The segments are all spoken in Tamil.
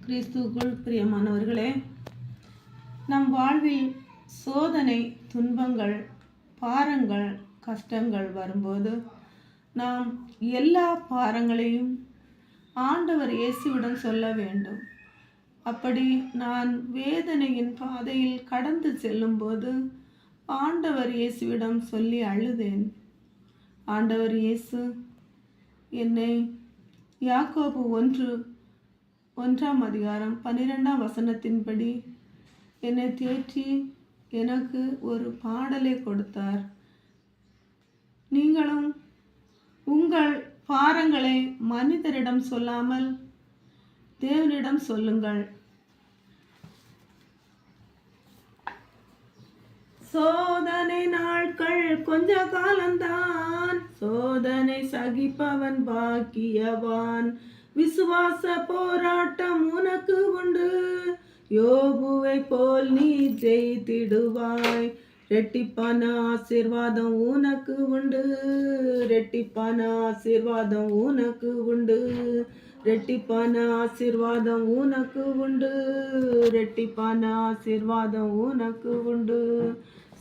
கிறிஸ்துவுக்குள் பிரியமானவர்களே, நம் வாழ்வில் சோதனை, துன்பங்கள், பாரங்கள், கஷ்டங்கள் வரும்போது நாம் எல்லா பாரங்களையும் ஆண்டவர் இயேசுவிடம் சொல்ல வேண்டும். அப்படி நான் வேதனையின் பாதையில் கடந்து செல்லும்போது ஆண்டவர் இயேசுவிடம் சொல்லி அழுதேன். ஆண்டவர் இயேசு என்னை யாக்கோபு 1:1 12 வசனத்தின்படி என்னை தேற்றி எனக்கு ஒரு பாடலை கொடுத்தார். நீங்களும் உங்கள் பாரங்களை மனிதரிடம் சொல்லாமல் தேவனிடம் சொல்லுங்கள். சோதனை நாட்கள் கொஞ்ச காலம்தான், சோதனை சகிப்பவன் பாக்கியவான். விசுவாச போராட்டம் உனக்கு உண்டு, யோபுவை போல் நீ ஜெயித்திடுவாய். ரெட்டிப்பான ஆசீர்வாதம் உனக்கு உண்டு, ரெட்டிப்பான ஆசீர்வாதம் உனக்கு உண்டு, ரெட்டிப்பான ஆசீர்வாதம் உனக்கு உண்டு, ரெட்டிப்பான ஆசீர்வாதம் உனக்கு உண்டு.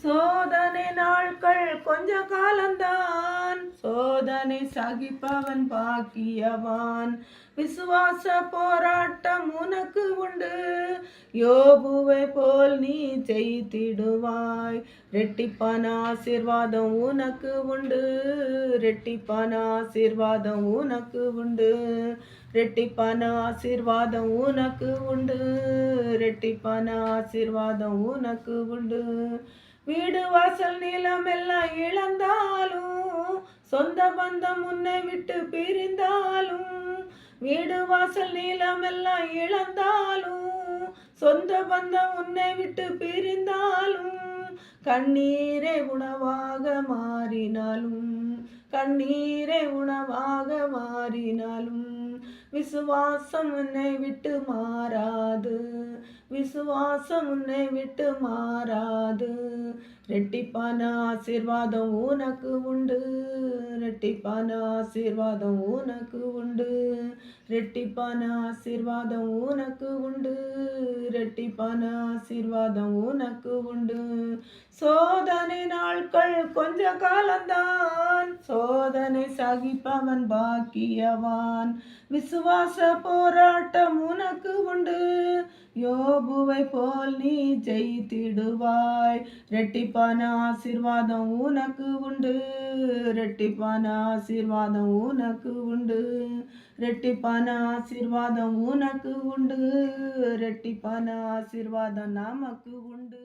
சோதனை நாட்கள் கொஞ்ச காலம்தான், சோதனை சகிப்பவன் பாக்கியவான். விசுவாச போராட்டம் உனக்கு உண்டு, யோபுவை போல் நீ ஜெயித்திடுவாய். ரெட்டிப்பான ஆசீர்வாதம் உனக்கு உண்டு, ரெட்டிப்பான ஆசீர்வாதம் உனக்கு உண்டு, ரெட்டிப்பான ஆசீர்வாதம் உனக்கு உண்டு, ரெட்டிப்பான ஆசீர்வாதம் உனக்கு உண்டு. வீடு வாசல் நிலம் எல்லாம் இழந்தாலும், சொந்த பந்தம் உன்னை விட்டு பிரிந்தாலும், வீடு வாசல் நிலம் எல்லாம் இழந்தாலும், சொந்த பந்தம் உன்னை விட்டு பிரிந்தாலும், கண்ணீரே உணவாக மாறினாலும், கண்ணீரே உணவாக மாறினாலும், விசுவாசம் உன்னை விட்டு மாறாது, விசுவாசம் உன்னை விட்டு மாறாது. ரெட்டிப்பான ஆசீர்வாதம் உனக்கு உண்டு, ரெட்டிப்பான ஆசீர்வாதம் உனக்கு உண்டு, ரெட்டிப்பான ஆசீர்வாதம் உனக்கு உண்டு, ரெட்டிப்பான ஆசீர்வாதம் உனக்கு உண்டு. சோதனை நாட்கள் கொஞ்ச காலம்தான், சோதனை சகிப்பவன் பாக்கியவான். விசுவாச போராட்டம் உனக்கு உண்டு, யோபுவை போல் நீ ஜெயித்திடுவாய். ரெட்டிப்பான ஆசீர்வாதம் உனக்கு உண்டு, ரெட்டிப்பான ஆசீர்வாதம் உனக்கு உண்டு, ரெட்டிப்பான ஆசீர்வாதம் உனக்கு உண்டு, ரெட்டிப்பான ஆசீர்வாதம் நமக்கு உண்டு.